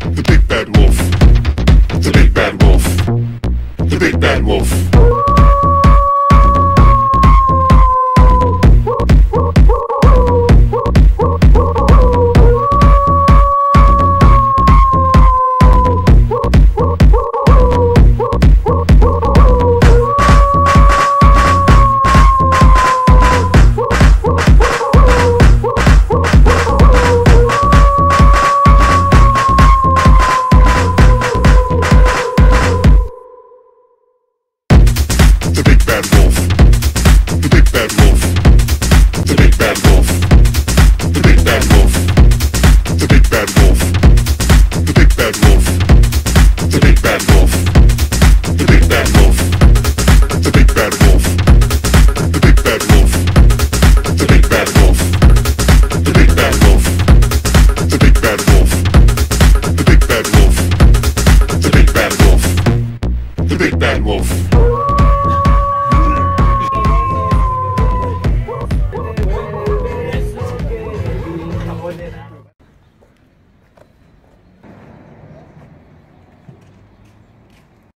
The big bad wolf. The big bad wolf. The big bad wolf. The big bad wolf. The big bad wolf. The big bad wolf. The big bad wolf. The big bad wolf. The big bad wolf. The big bad wolf. The big bad wolf. The big bad wolf. The big bad wolf. The big bad wolf. The big bad wolf. The big bad wolf. The big bad wolf. The big bad wolf. The big bad wolf.